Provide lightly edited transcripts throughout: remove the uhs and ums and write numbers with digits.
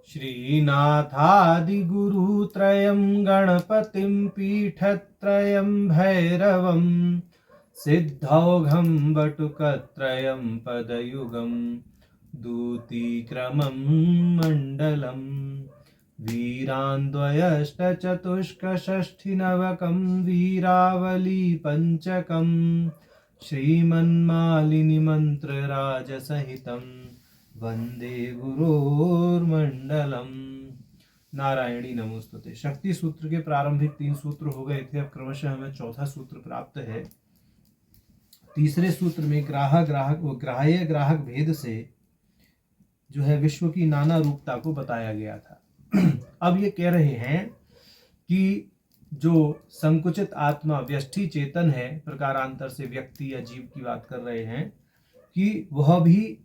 श्रीनाथादिगुरुत्रयं गणपतिं पीठत्रयं भैरवं सिद्धौघं वटुकत्रयं पदयुगं दूतीक्रमं मण्डलम् वीरान्द्वयष्टचतुष्कषष्ठिनवकं वीरावली पञ्चकं श्रीमन्मालिनी मंत्रराजसहितं वंदे गुरोर्मंडलम। नारायणी नमोस्तुते। शक्ति सूत्र के प्रारंभिक 3 सूत्र हो गए थे। अब क्रमशः हमें चौथा सूत्र प्राप्त है। तीसरे सूत्र में ग्राह्य ग्राहक भेद से जो है विश्व की नाना रूपता को बताया गया था। अब ये कह रहे हैं कि जो संकुचित आत्मा व्यष्टि चेतन है, प्रकारांतर से व्यक्ति या जीव की बात कर रहे हैं, कि वह भी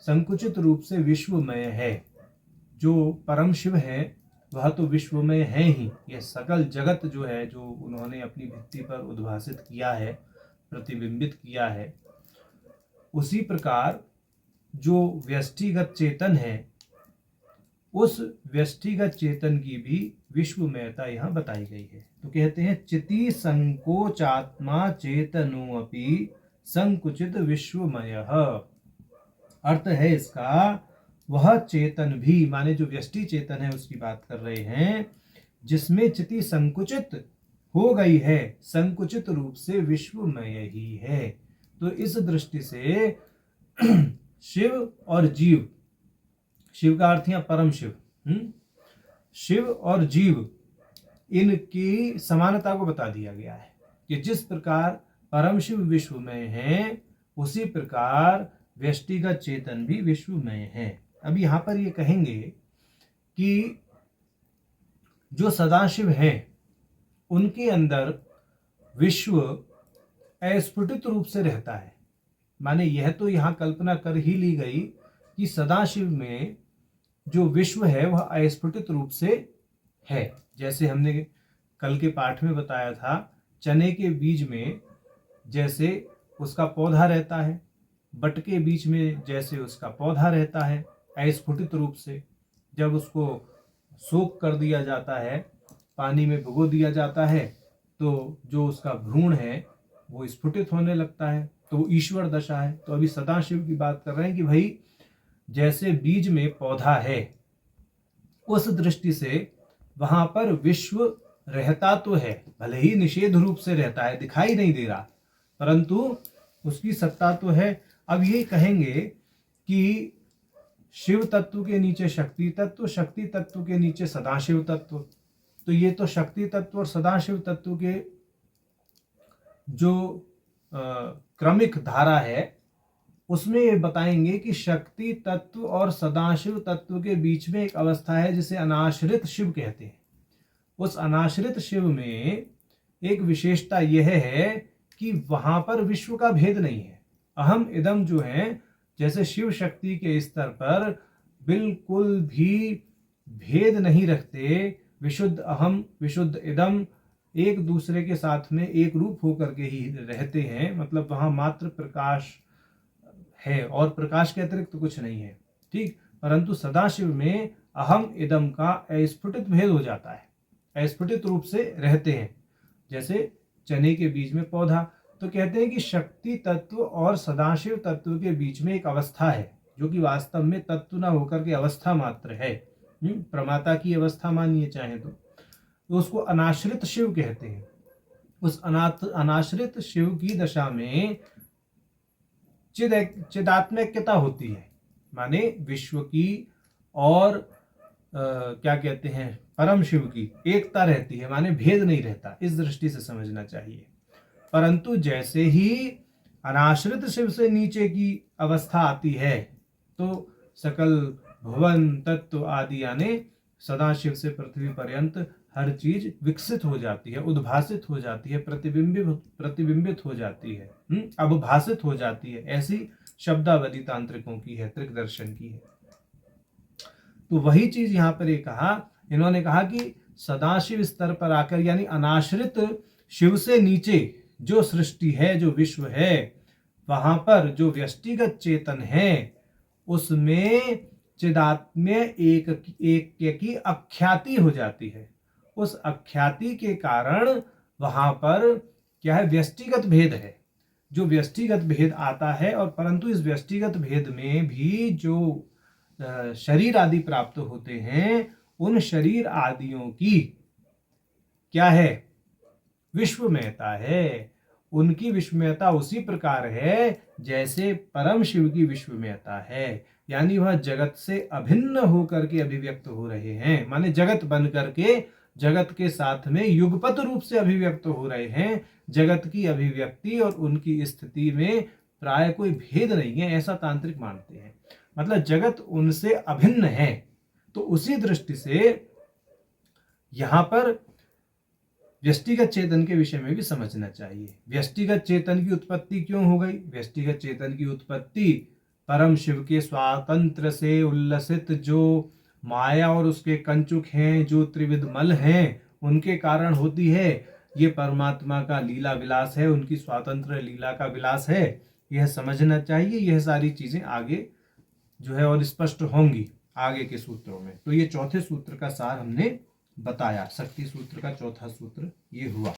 संकुचित रूप से विश्वमय है। जो परम शिव है वह तो विश्वमय है ही। यह सकल जगत जो है, जो उन्होंने अपनी भित्ति पर उद्भासित किया है, प्रतिबिंबित किया है, उसी प्रकार जो व्यष्टिगत चेतन है, उस व्यष्टिगत चेतन की भी विश्वमयता यहाँ बताई गई है। तो कहते हैं चिति संकोचात्मा चेतनोऽपि संकुचित विश्वमयः। अर्थ है इसका, वह चेतन भी, माने जो व्यष्टि चेतन है उसकी बात कर रहे हैं, जिसमें चिति संकुचित हो गई है, संकुचित रूप से विश्वमय ही है। तो इस दृष्टि से शिव और जीव, शिव का अर्थ यहाँ परम शिव, शिव और जीव, इनकी समानता को बता दिया गया है कि जिस प्रकार परम शिव विश्वमय है, उसी प्रकार व्यष्टिगत चेतन भी विश्वमय है। अब यहाँ पर ये कहेंगे कि जो सदाशिव हैं उनके अंदर विश्व अस्फुटित रूप से रहता है। माने यह तो यहाँ कल्पना कर ही ली गई कि सदाशिव में जो विश्व है वह अस्फुटित रूप से है। जैसे हमने कल के पाठ में बताया था, चने के बीज में जैसे उसका पौधा रहता है, बट के बीच में जैसे उसका पौधा रहता है अस्फुटित रूप से, जब उसको सोख कर दिया जाता है, पानी में भिगो दिया जाता है, तो जो उसका भ्रूण है वो स्फुटित होने लगता है, तो ईश्वर दशा है। तो अभी सदाशिव की बात कर रहे हैं कि भाई जैसे बीज में पौधा है, उस दृष्टि से वहां पर विश्व रहता तो है, भले ही निषेध रूप से रहता है, दिखाई नहीं दे रहा, परंतु उसकी सत्ता तो है। अब ये कहेंगे कि शिव तत्व के नीचे शक्ति तत्व, शक्ति तत्व के नीचे सदाशिव तत्व। तो ये तो शक्ति तत्व और सदाशिव तत्व के जो क्रमिक धारा है, उसमें ये बताएंगे कि शक्ति तत्व और सदाशिव तत्व के बीच में एक अवस्था है जिसे अनाश्रित शिव कहते हैं। उस अनाश्रित शिव में एक विशेषता यह है कि वहां पर विश्व का भेद नहीं है। अहम इदम जो है, जैसे शिव शक्ति के स्तर पर बिल्कुल भी भेद नहीं रखते, विशुद्ध अहम विशुद्ध इदम एक दूसरे के साथ में एक रूप होकर के ही रहते हैं। मतलब वहां मात्र प्रकाश है और प्रकाश के अतिरिक्त तो कुछ नहीं है, ठीक। परंतु सदाशिव में अहम इदम का अस्फुटित भेद हो जाता है, अस्फुटित रूप से रहते हैं, जैसे चने के बीज में पौधा। तो कहते हैं कि शक्ति तत्व और सदाशिव तत्व के बीच में एक अवस्था है, जो कि वास्तव में तत्व न होकर के अवस्था मात्र है, प्रमाता की अवस्था मानिए चाहे तो उसको अनाश्रित शिव कहते हैं। उस अनाश्रित शिव की दशा में चिदात्मकता होती है, माने विश्व की और क्या कहते हैं, परम शिव की एकता रहती है, माने भेद नहीं रहता। इस दृष्टि से समझना चाहिए। परंतु जैसे ही अनाश्रित शिव से नीचे की अवस्था आती है, तो सकल भुवन तत्व आदि यानी सदाशिव से पृथ्वी पर्यंत हर चीज विकसित हो जाती है, उद्भासित हो जाती है, प्रतिबिंबित हो जाती है, अवभासित हो जाती है। ऐसी शब्दावली तांत्रिकों की है, त्रिक दर्शन की है। तो वही चीज यहाँ पर ये कहा, इन्होंने कहा कि सदाशिव स्तर पर आकर, यानी अनाश्रित शिव से नीचे जो सृष्टि है, जो विश्व है, वहां पर जो व्यष्टिगत चेतन है, उसमें चिदात्म्य एक की अख्याति हो जाती है। उस अख्याति के कारण वहां पर क्या है, व्यष्टिगत भेद है। जो व्यष्टिगत भेद आता है, और परंतु इस व्यष्टिगत भेद में भी जो शरीर आदि प्राप्त होते हैं, उन शरीर आदियों की क्या है, विश्वमयता है। उनकी विश्वमयता उसी प्रकार है जैसे परम शिव की विश्वमयता है, यानी वह जगत से अभिन्न होकर के अभिव्यक्त हो रहे हैं, माने जगत बन करके जगत के साथ में युगपत रूप से अभिव्यक्त हो रहे हैं। जगत की अभिव्यक्ति और उनकी स्थिति में प्राय कोई भेद नहीं है, ऐसा तांत्रिक मानते हैं। मतलब जगत उनसे अभिन्न है। तो उसी दृष्टि से यहां पर व्यष्टिगत चेतन के विषय में भी समझना चाहिए। व्यष्टिगत चेतन की उत्पत्ति क्यों हो गई? व्यष्टिगत चेतन की उत्पत्ति परम शिव के स्वातंत्र से उल्लसित जो माया और उसके कंचुक हैं, जो त्रिविध मल हैं, उनके कारण होती है। ये परमात्मा का लीला विलास है, उनकी स्वातंत्र लीला का विलास है, यह समझना चाहिए। यह सारी चीजें आगे जो है और स्पष्ट होंगी आगे के सूत्रों में। तो ये चौथे सूत्र का सार हमने बताया, शक्ति सूत्र का चौथा सूत्र ये हुआ।